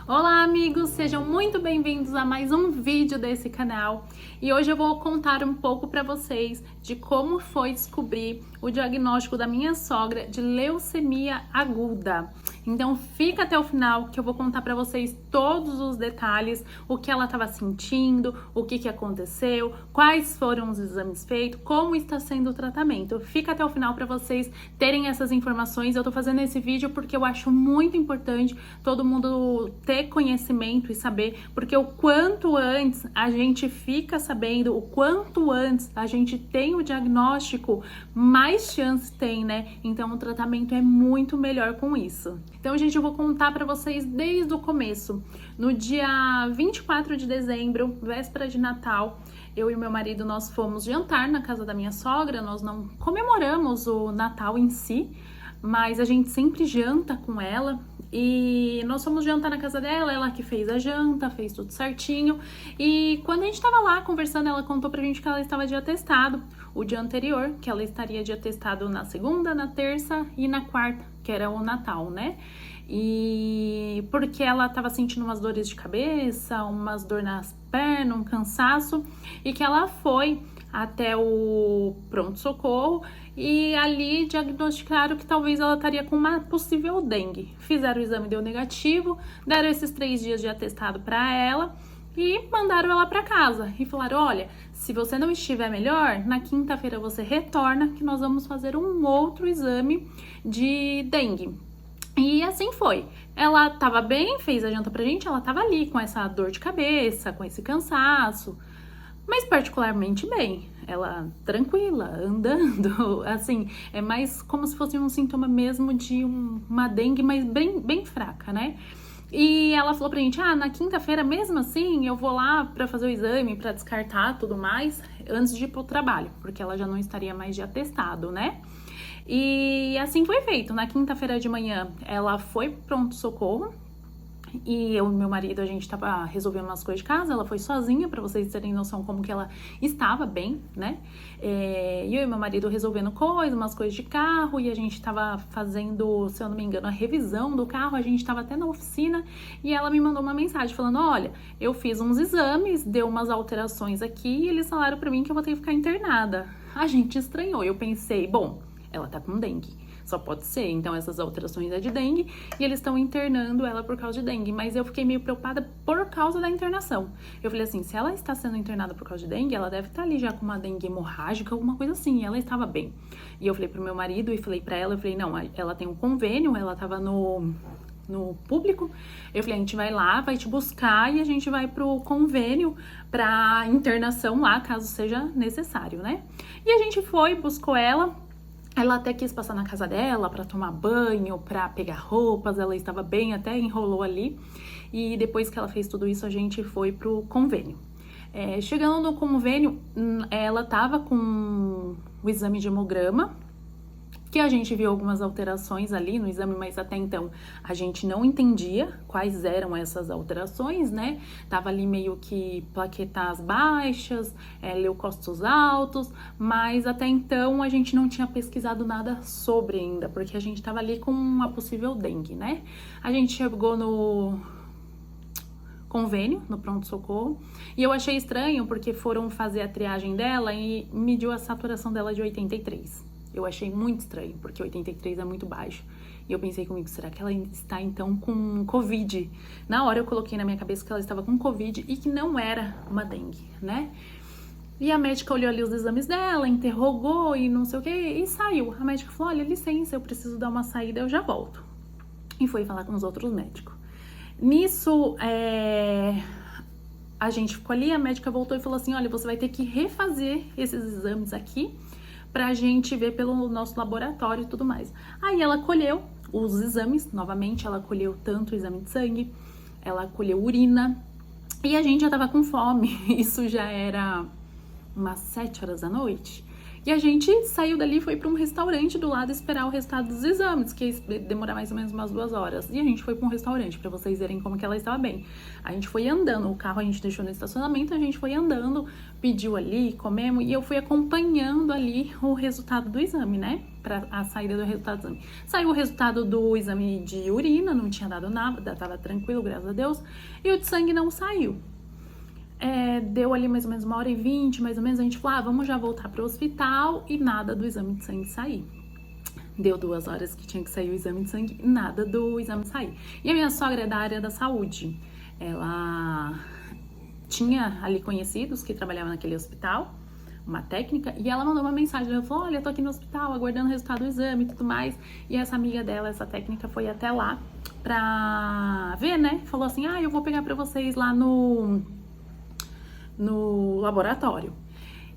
Olá amigos, sejam muito bem-vindos a mais um vídeo desse canal e hoje eu vou contar um pouco para vocês de como foi descobrir o diagnóstico da minha sogra de leucemia aguda. Então fica até o final que eu vou contar para vocês todos os detalhes, o que ela estava sentindo, o que aconteceu, quais foram os exames feitos, como está sendo o tratamento. Fica até o final para vocês terem essas informações. Eu tô fazendo esse vídeo porque eu acho muito importante todo mundo ter conhecimento e saber, porque o quanto antes a gente fica sabendo, o quanto antes a gente tem o diagnóstico, mais chances tem, né? Então o tratamento é muito melhor com isso. Então, gente, eu vou contar para vocês desde o começo. No dia 24 de dezembro, véspera de Natal, eu e meu marido, nós fomos jantar na casa da minha sogra. Nós não comemoramos o Natal em si, mas a gente sempre janta com ela. E nós fomos jantar na casa dela, ela que fez a janta, fez tudo certinho. E quando a gente tava lá conversando, ela contou pra gente que ela estava de atestado o dia anterior, que ela estaria de atestado na segunda, na terça e na quarta, que era o Natal, né? E porque ela tava sentindo umas dores de cabeça, umas dor nas pernas, um cansaço, e que ela foi até o pronto-socorro e ali diagnosticaram que talvez ela estaria com uma possível dengue. Fizeram o exame, deu negativo, deram esses 3 dias de atestado para ela e mandaram ela para casa e falaram: olha, se você não estiver melhor, na quinta-feira você retorna que nós vamos fazer um outro exame de dengue. E assim foi. Ela tava bem, fez a janta pra gente, ela tava ali com essa dor de cabeça, com esse cansaço, mas particularmente bem, ela tranquila, andando, assim, é mais como se fosse um sintoma mesmo de uma dengue, mas bem fraca, né? E ela falou pra gente: na quinta-feira mesmo assim, eu vou lá pra fazer o exame, pra descartar tudo mais, antes de ir pro trabalho, porque ela já não estaria mais de atestado, né? E assim foi feito. Na quinta-feira de manhã, ela foi pro pronto-socorro. E eu e meu marido, a gente tava resolvendo umas coisas de casa, ela foi sozinha, pra vocês terem noção como que ela estava bem, né? E eu e meu marido resolvendo coisas, umas coisas de carro, e a gente tava fazendo, se eu não me engano, a revisão do carro, a gente tava até na oficina, e ela me mandou uma mensagem falando: olha, eu fiz uns exames, deu umas alterações aqui, e eles falaram pra mim que eu vou ter que ficar internada. A gente estranhou, eu pensei, bom, ela tá com dengue. Só pode ser, então essas alterações é de dengue e eles estão internando ela por causa de dengue. Mas eu fiquei meio preocupada por causa da internação. Eu falei assim, se ela está sendo internada por causa de dengue, ela deve estar ali já com uma dengue hemorrágica, alguma coisa assim. E ela estava bem. E eu falei pro meu marido e falei pra ela, eu falei, não, ela tem um convênio, ela tava no público. Eu falei, a gente vai lá, vai te buscar e a gente vai pro convênio pra internação lá, caso seja necessário, né? E a gente foi, buscou ela. Ela até quis passar na casa dela para tomar banho, para pegar roupas, ela estava bem, até enrolou ali. E depois que ela fez tudo isso, a gente foi pro convênio. Chegando no convênio, ela estava com o exame de hemograma, que a gente viu algumas alterações ali no exame, mas até então a gente não entendia quais eram essas alterações, né? Tava ali meio que plaquetas baixas, leucócitos altos, mas até então a gente não tinha pesquisado nada sobre ainda, porque a gente tava ali com uma possível dengue, né? A gente chegou no convênio, no pronto-socorro, e eu achei estranho porque foram fazer a triagem dela e mediu a saturação dela de 83. Eu achei muito estranho, porque 83 é muito baixo. E eu pensei comigo, será que ela está então com Covid? Na hora eu coloquei na minha cabeça que ela estava com Covid e que não era uma dengue, né? E a médica olhou ali os exames dela, interrogou e não sei o que, e saiu. A médica falou, olha, licença, eu preciso dar uma saída, eu já volto. E foi falar com os outros médicos. Nisso, a gente ficou ali, a médica voltou e falou assim, olha, você vai ter que refazer esses exames aqui, pra gente ver pelo nosso laboratório e tudo mais. Aí ela colheu os exames, novamente, ela colheu tanto o exame de sangue, ela colheu urina, e a gente já tava com fome, isso já era umas 7 horas da noite, E a gente saiu dali e foi para um restaurante do lado esperar o resultado dos exames, que ia demorar mais ou menos umas 2 horas. E a gente foi para um restaurante, para vocês verem como que ela estava bem. A gente foi andando, o carro a gente deixou no estacionamento, a gente foi andando, pediu ali, comemos, e eu fui acompanhando ali o resultado do exame, né? Para a saída do resultado do exame. Saiu o resultado do exame de urina, não tinha dado nada, tava tranquilo, graças a Deus. E o de sangue não saiu. Deu ali mais ou menos 1h20, mais ou menos, a gente falou, vamos já voltar pro hospital, e nada do exame de sangue sair. Deu 2 horas que tinha que sair o exame de sangue, nada do exame sair. E a minha sogra é da área da saúde. Ela tinha ali conhecidos que trabalhavam naquele hospital, uma técnica, e ela mandou uma mensagem, ela falou, olha, eu tô aqui no hospital aguardando o resultado do exame e tudo mais. E essa amiga dela, essa técnica, foi até lá pra ver, né? Falou assim, eu vou pegar pra vocês lá no laboratório.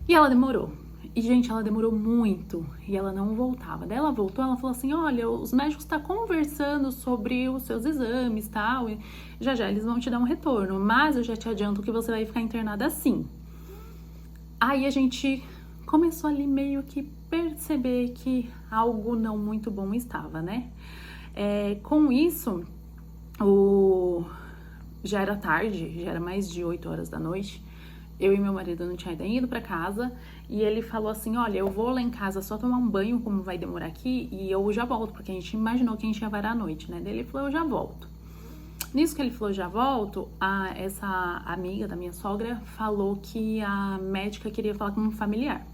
E ela demorou. E, gente, ela demorou muito. E ela não voltava. Daí ela voltou, ela falou assim, olha, os médicos estão conversando sobre os seus exames e tal. E já eles vão te dar um retorno. Mas eu já te adianto que você vai ficar internada assim. Aí a gente começou ali meio que perceber que algo não muito bom estava, né? Com isso, já era tarde, já era mais de 8 horas da noite. Eu e meu marido não tinha ainda ido pra casa, e ele falou assim, olha, eu vou lá em casa só tomar um banho, como vai demorar aqui, e eu já volto, porque a gente imaginou que a gente ia varar à noite, né? Daí ele falou, eu já volto. Nisso que ele falou, já volto, essa amiga da minha sogra falou que a médica queria falar com um familiar.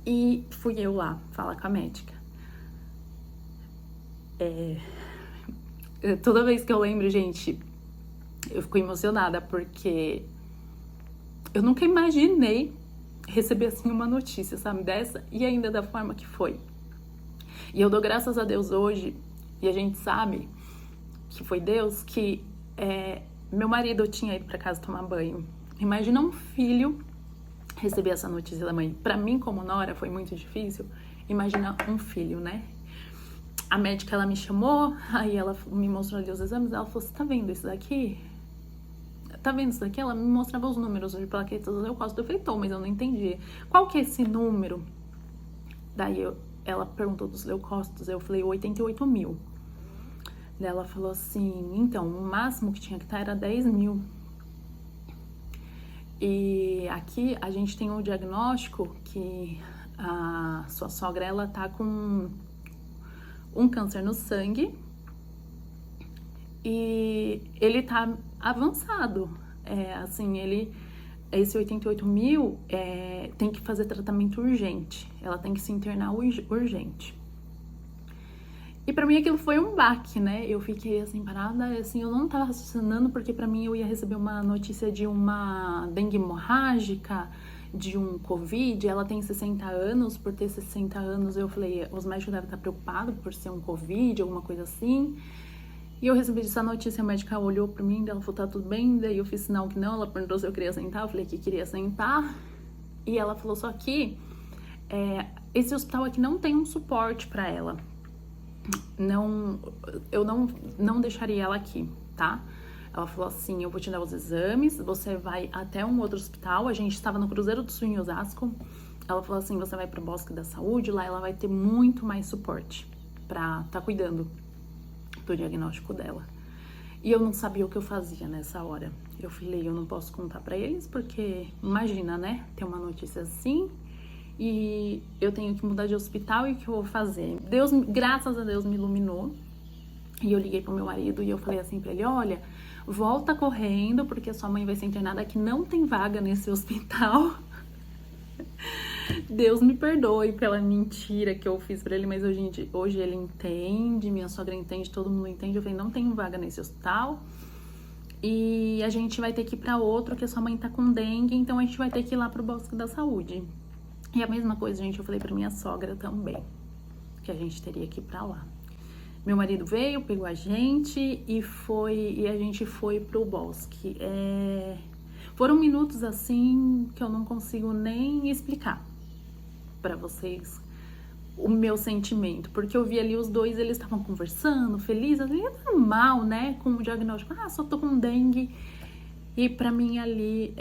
E fui eu lá falar com a médica. Toda vez que eu lembro, gente, eu fico emocionada, porque eu nunca imaginei receber assim uma notícia, sabe, dessa, e ainda da forma que foi. E eu dou graças a Deus hoje, e a gente sabe que foi Deus, que meu marido tinha ido pra casa tomar banho. Imagina um filho receber essa notícia da mãe. Pra mim, como nora, foi muito difícil. Imagina um filho, né? A médica, ela me chamou, aí ela me mostrou ali os exames, ela falou, você tá vendo isso daqui? Tá vendo isso daqui? Ela me mostrava os números de plaquetas do leucócito. Eu falei, mas eu não entendi. Qual que é esse número? Daí ela perguntou dos leucócitos, eu falei 88 mil. Daí ela falou assim, então, o máximo que tinha que estar era 10 mil. E aqui a gente tem um diagnóstico que a sua sogra, ela tá com um câncer no sangue, e ele tá avançado. Esse 88 mil tem que fazer tratamento urgente. Ela tem que se internar urgente. E pra mim aquilo foi um baque, né? Eu fiquei assim, parada, assim, eu não tava raciocinando, porque pra mim eu ia receber uma notícia de uma dengue hemorrágica, de um Covid. Ela tem 60 anos, por ter 60 anos eu falei, os médicos devem estar preocupados por ser um Covid, alguma coisa assim. E eu recebi essa notícia, a médica olhou pra mim, ela falou, tá tudo bem? Daí eu fiz sinal que não, ela perguntou se eu queria sentar, eu falei que queria sentar. E ela falou, só que esse hospital aqui não tem um suporte pra ela. Eu não deixaria ela aqui, tá? Ela falou assim, eu vou te dar os exames, você vai até um outro hospital. A gente estava no Cruzeiro do Sul, em Osasco. Ela falou assim, você vai pro Bosque da Saúde, lá ela vai ter muito mais suporte pra tá cuidando do diagnóstico dela. E eu não sabia o que eu fazia nessa hora. Eu falei, eu não posso contar pra eles, porque imagina, né? Ter uma notícia assim, e eu tenho que mudar de hospital, e o que eu vou fazer? Deus, graças a Deus, me iluminou. E eu liguei pro meu marido e eu falei assim pra ele, olha, volta correndo, porque sua mãe vai ser internada aqui, não tem vaga nesse hospital. Deus me perdoe pela mentira que eu fiz pra ele, mas hoje ele entende, minha sogra entende, todo mundo entende. Eu falei, não tem vaga nesse hospital, e a gente vai ter que ir pra outro, que a sua mãe tá com dengue, então a gente vai ter que ir lá pro Bosque da Saúde. E a mesma coisa, gente, eu falei pra minha sogra também, que a gente teria que ir pra lá. Meu marido veio, pegou a gente e a gente foi pro bosque. Foram minutos assim que eu não consigo nem explicar pra vocês o meu sentimento, porque eu vi ali os dois, eles estavam conversando, felizes, ali é normal, né, com o diagnóstico, só tô com dengue. E pra mim ali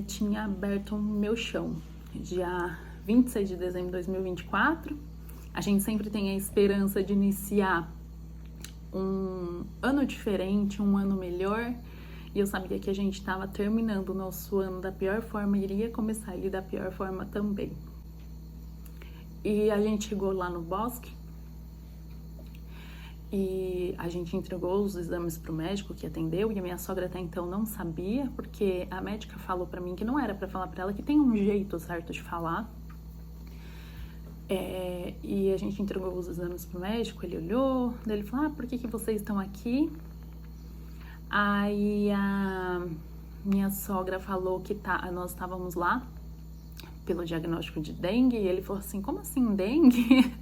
tinha aberto o meu chão, já 26 de dezembro de 2024. A gente sempre tem a esperança de iniciar um ano diferente, um ano melhor. E eu sabia que a gente estava terminando o nosso ano da pior forma e iria começar ele da pior forma também. E a gente chegou lá no bosque e a gente entregou os exames pro médico que atendeu, e a minha sogra até então não sabia, porque a médica falou pra mim que não era pra falar pra ela, que tem um jeito certo de falar. E a gente entregou os exames pro médico, ele olhou, daí ele falou, por que vocês estão aqui? Aí a minha sogra falou que nós estávamos lá pelo diagnóstico de dengue, e ele falou assim, como assim dengue?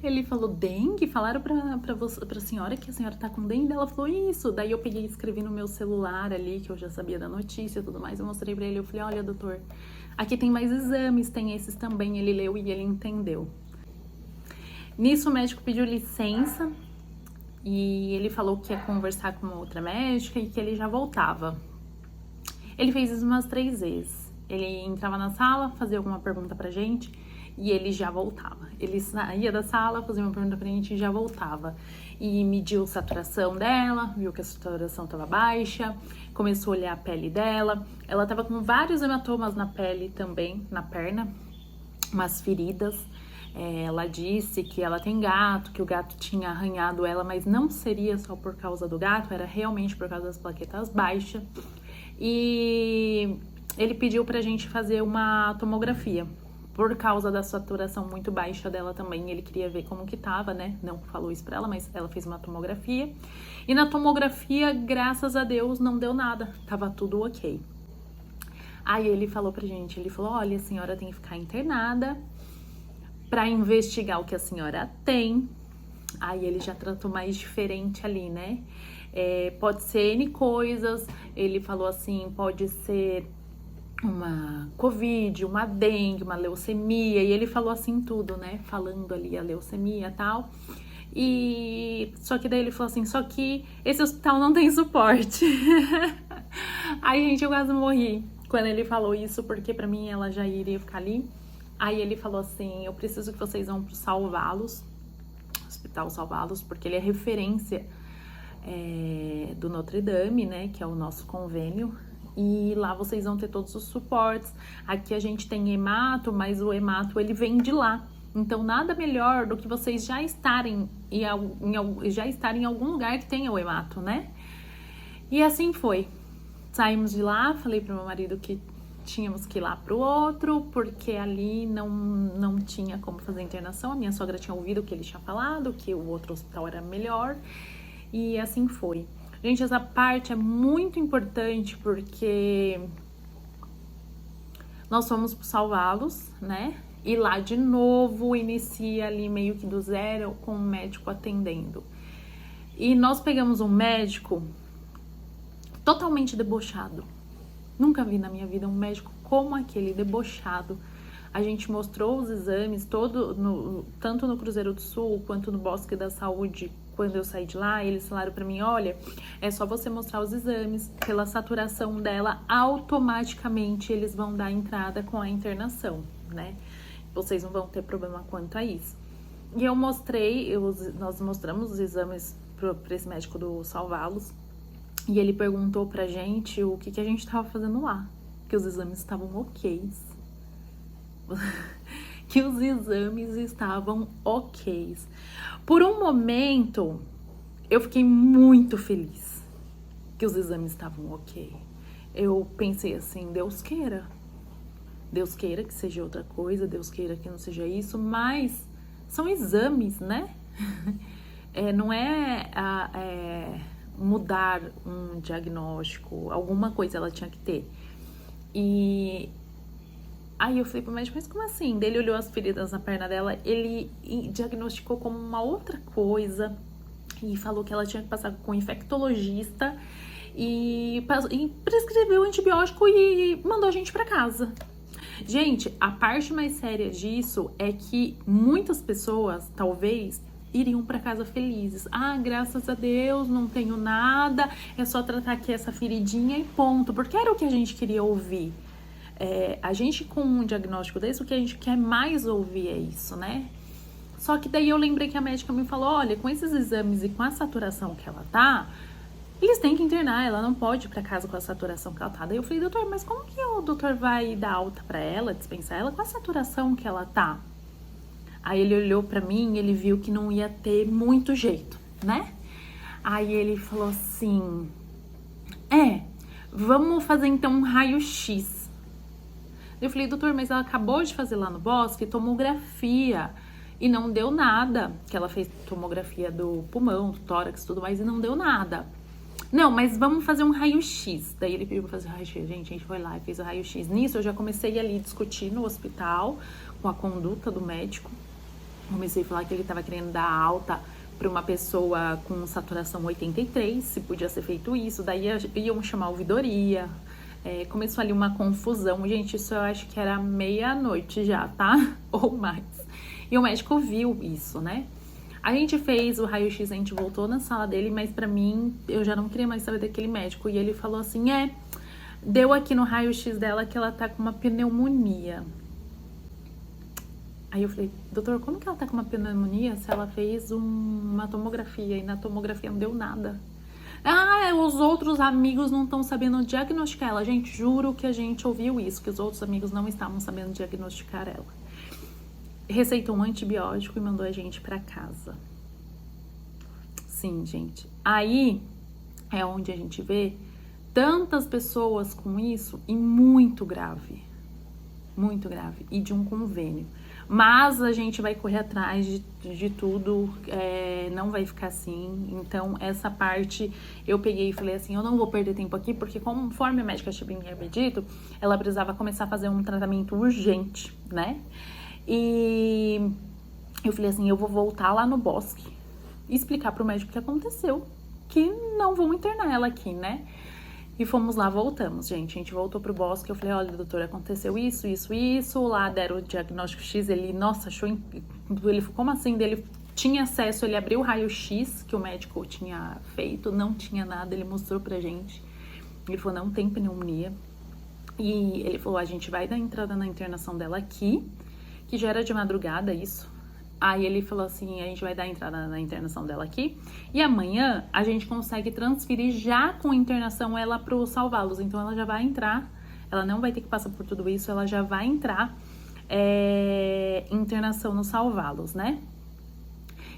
Ele falou, dengue? Falaram pra senhora que a senhora tá com dengue? Ela falou, isso. Daí eu peguei e escrevi no meu celular ali, que eu já sabia da notícia e tudo mais, eu mostrei pra ele, eu falei, olha, doutor, aqui tem mais exames, tem esses também. Ele leu e ele entendeu. Nisso o médico pediu licença e ele falou que ia conversar com uma outra médica e que ele já voltava. Ele fez isso umas 3 vezes. Ele entrava na sala, fazia alguma pergunta pra gente e ele já voltava. Ele saía da sala, fazia uma pergunta pra gente e já voltava. E mediu a saturação dela, viu que a saturação estava baixa, começou a olhar a pele dela. Ela estava com vários hematomas na pele também, na perna, umas feridas. Ela disse que ela tem gato, que o gato tinha arranhado ela, mas não seria só por causa do gato, era realmente por causa das plaquetas baixas. E ele pediu pra gente fazer uma tomografia, por causa da saturação muito baixa dela também. Ele queria ver como que tava, né? Não falou isso pra ela, mas ela fez uma tomografia. E na tomografia, graças a Deus, não deu nada. Tava tudo ok. Aí ele falou pra gente, ele falou, olha, a senhora tem que ficar internada pra investigar o que a senhora tem. Aí ele já tratou mais diferente ali, né? Pode ser N coisas. Ele falou assim, pode ser uma covid, uma dengue, uma leucemia, e ele falou assim tudo, né, falando ali a leucemia e tal, e só que daí ele falou assim, só que esse hospital não tem suporte. Aí, gente, eu quase morri quando ele falou isso, porque pra mim ela já iria ficar ali. Aí ele falou assim, eu preciso que vocês vão pro Salvá-los, Hospital Salvá-los, porque ele é referência do Notre Dame, né, que é o nosso convênio. E lá vocês vão ter todos os suportes. Aqui a gente tem hemato, mas o hemato ele vem de lá. Então nada melhor do que vocês já estarem em algum lugar que tenha o hemato, né? E assim foi. Saímos de lá, falei pro meu marido que tínhamos que ir lá pro outro, porque ali não tinha como fazer internação. A minha sogra tinha ouvido o que ele tinha falado, que o outro hospital era melhor. E assim foi. Gente, essa parte é muito importante porque nós fomos salvá-los, né? E lá de novo inicia ali meio que do zero com o médico atendendo. E nós pegamos um médico totalmente debochado. Nunca vi na minha vida um médico como aquele, debochado. A gente mostrou os exames tanto no Cruzeiro do Sul quanto no Bosque da Saúde. Quando eu saí de lá, eles falaram pra mim, olha, é só você mostrar os exames, pela saturação dela, automaticamente eles vão dar entrada com a internação, né? Vocês não vão ter problema quanto a isso. E eu mostrei, nós mostramos os exames pra esse médico do Salvá-los, e ele perguntou pra gente o que a gente tava fazendo lá, que os exames estavam ok. Que os exames estavam ok. Por um momento, eu fiquei muito feliz que os exames estavam ok. Eu pensei assim, Deus queira que seja outra coisa, Deus queira que não seja isso, mas são exames, né? Não é mudar um diagnóstico, alguma coisa ela tinha que ter. E aí eu falei pro médico, mas como assim? Daí ele olhou as feridas na perna dela, ele diagnosticou como uma outra coisa e falou que ela tinha que passar com um infectologista e prescreveu antibiótico e mandou a gente pra casa. Gente, a parte mais séria disso é que muitas pessoas, talvez, iriam pra casa felizes. Ah, graças a Deus, não tenho nada, é só tratar aqui essa feridinha e ponto. Porque era o que a gente queria ouvir. A gente com um diagnóstico desse, o que a gente quer mais ouvir é isso, né? Só que daí eu lembrei que a médica me falou, olha, com esses exames e com a saturação que ela tá, eles têm que internar, ela não pode ir pra casa com a saturação que ela tá. Daí eu falei, doutor, mas como que o doutor vai dar alta pra ela, dispensar ela com a saturação que ela tá? Aí ele olhou pra mim e ele viu que não ia ter muito jeito, né? Aí ele falou assim, vamos fazer então um raio-x. Eu falei, doutor, mas ela acabou de fazer lá no Bosque tomografia e não deu nada. Que ela fez tomografia do pulmão, do tórax, tudo mais, e não deu nada. Não, mas vamos fazer um raio-x. Daí ele pediu pra fazer o raio-x. Gente, a gente foi lá e fez o raio-x. Nisso eu já comecei ali a discutir no hospital com a conduta do médico. Comecei a falar que ele tava querendo dar alta para uma pessoa com saturação 83, se podia ser feito isso. Daí iam chamar a ouvidoria. Começou ali uma confusão. Gente, isso eu acho que era meia-noite já, tá? Ou mais. E o médico viu isso, né? A gente fez o raio-x, a gente voltou na sala dele, mas pra mim, eu já não queria mais saber daquele médico. E ele falou assim, deu aqui no raio-x dela que ela tá com uma pneumonia. Aí eu falei, doutor, como que ela tá com uma pneumonia se ela fez uma tomografia e na tomografia não deu nada? Os outros amigos não estão sabendo diagnosticar ela. Gente, juro que a gente ouviu isso, que os outros amigos não estavam sabendo diagnosticar ela. Receitou um antibiótico e mandou a gente pra casa. Sim, gente. Aí é onde a gente vê tantas pessoas com isso e muito grave. Muito grave. E de um convênio. Mas a gente vai correr atrás de tudo, não vai ficar assim. Então, essa parte eu peguei e falei assim, eu não vou perder tempo aqui, porque conforme a médica tinha me dito, ela precisava começar a fazer um tratamento urgente, né? E eu falei assim, eu vou voltar lá no Bosque e explicar pro médico o que aconteceu, que não vão internar ela aqui, né? E fomos lá, voltamos, gente. A gente voltou pro Bosque, eu falei, olha, doutor, aconteceu isso, isso, isso. Lá deram o diagnóstico X, ele, nossa, achou... Ele, como assim? Ele tinha acesso, ele abriu o raio-X que o médico tinha feito, não tinha nada, ele mostrou pra gente. Ele falou, não tem pneumonia. E ele falou, a gente vai dar entrada na internação dela aqui, que já era de madrugada isso. Aí ele falou assim, a gente vai dar entrada na internação dela aqui e amanhã a gente consegue transferir já com internação ela pro Salvalos. Então ela já vai entrar, ela não vai ter que passar por tudo isso, ela já vai entrar internação no Salvalos, né?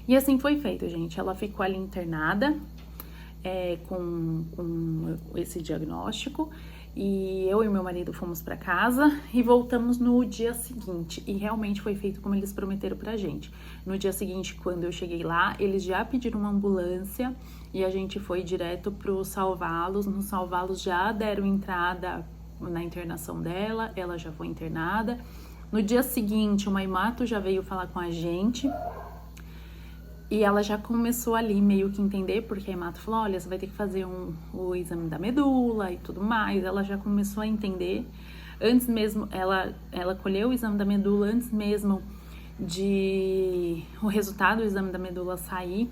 E assim foi feito, gente. Ela ficou ali internada com esse diagnóstico. E eu e meu marido fomos pra casa e voltamos no dia seguinte. E realmente foi feito como eles prometeram pra gente. No dia seguinte, quando eu cheguei lá, eles já pediram uma ambulância e a gente foi direto pro Salvalos. No Salvalos já deram entrada na internação dela, ela já foi internada. No dia seguinte, o Maimato já veio falar com a gente. E ela já começou ali meio que entender, porque a Mato falou, olha, você vai ter que fazer o exame da medula e tudo mais. Ela já começou a entender. Antes mesmo, ela colheu o exame da medula antes mesmo de o resultado do exame da medula sair.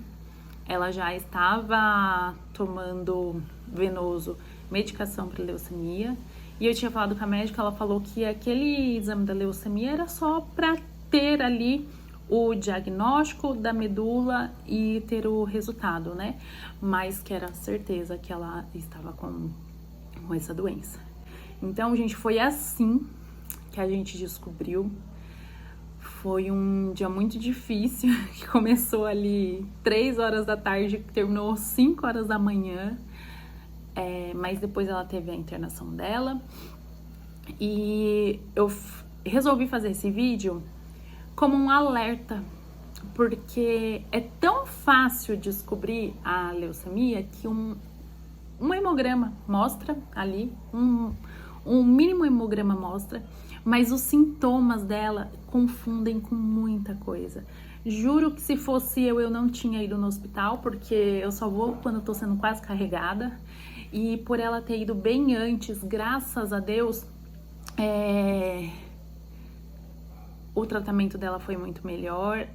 Ela já estava tomando venoso medicação para leucemia. E eu tinha falado com a médica, ela falou que aquele exame da leucemia era só para ter ali o diagnóstico da medula e ter o resultado, né? Mas que era certeza que ela estava com essa doença. Então, gente, foi assim que a gente descobriu. Foi um dia muito difícil, que começou ali 3 horas da tarde, terminou 5 horas da manhã. Mas depois ela teve a internação dela. E eu resolvi fazer esse vídeo como um alerta, porque é tão fácil descobrir a leucemia que um hemograma mostra ali, um mínimo hemograma mostra, mas os sintomas dela confundem com muita coisa. Juro que se fosse eu não tinha ido no hospital, porque eu só vou quando eu tô sendo quase carregada, e por ela ter ido bem antes, graças a Deus, o tratamento dela foi muito melhor,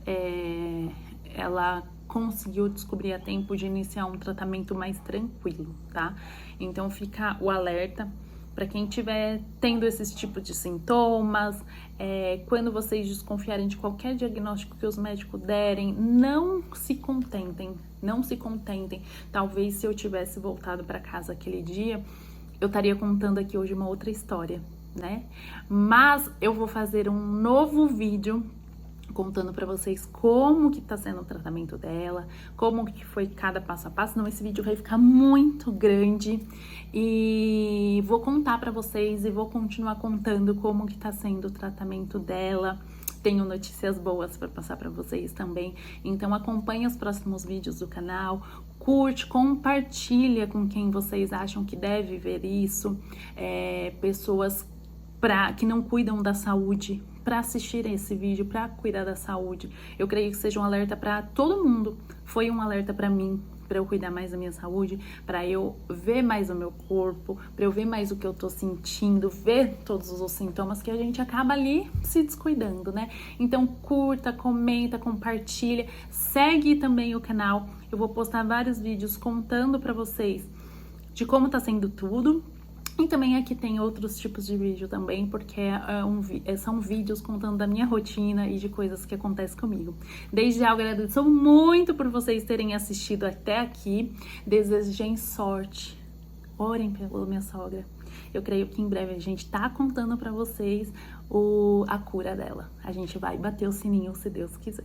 ela conseguiu descobrir a tempo de iniciar um tratamento mais tranquilo, tá? Então fica o alerta Para quem estiver tendo esses tipos de sintomas, quando vocês desconfiarem de qualquer diagnóstico que os médicos derem, não se contentem, não se contentem. Talvez se eu tivesse voltado para casa aquele dia, eu estaria contando aqui hoje uma outra história, né? Mas eu vou fazer um novo vídeo contando para vocês como que tá sendo o tratamento dela, como que foi cada passo a passo. Não, esse vídeo vai ficar muito grande e vou contar para vocês e vou continuar contando como que tá sendo o tratamento dela. Tenho notícias boas para passar para vocês também. Então acompanhe os próximos vídeos do canal, curte, compartilha com quem vocês acham que deve ver isso, pessoas que não cuidam da saúde, para assistir esse vídeo, para cuidar da saúde. Eu creio que seja um alerta para todo mundo. Foi um alerta para mim, para eu cuidar mais da minha saúde, para eu ver mais o meu corpo, para eu ver mais o que eu tô sentindo, ver todos os sintomas que a gente acaba ali se descuidando, né? Então curta, comenta, compartilha, segue também o canal. Eu vou postar vários vídeos contando para vocês de como tá sendo tudo. E também aqui tem outros tipos de vídeo também, porque são vídeos contando da minha rotina e de coisas que acontecem comigo. Desde já eu agradeço muito por vocês terem assistido até aqui. Desejem sorte. Orem pela minha sogra. Eu creio que em breve a gente tá contando pra vocês a cura dela. A gente vai bater o sininho se Deus quiser.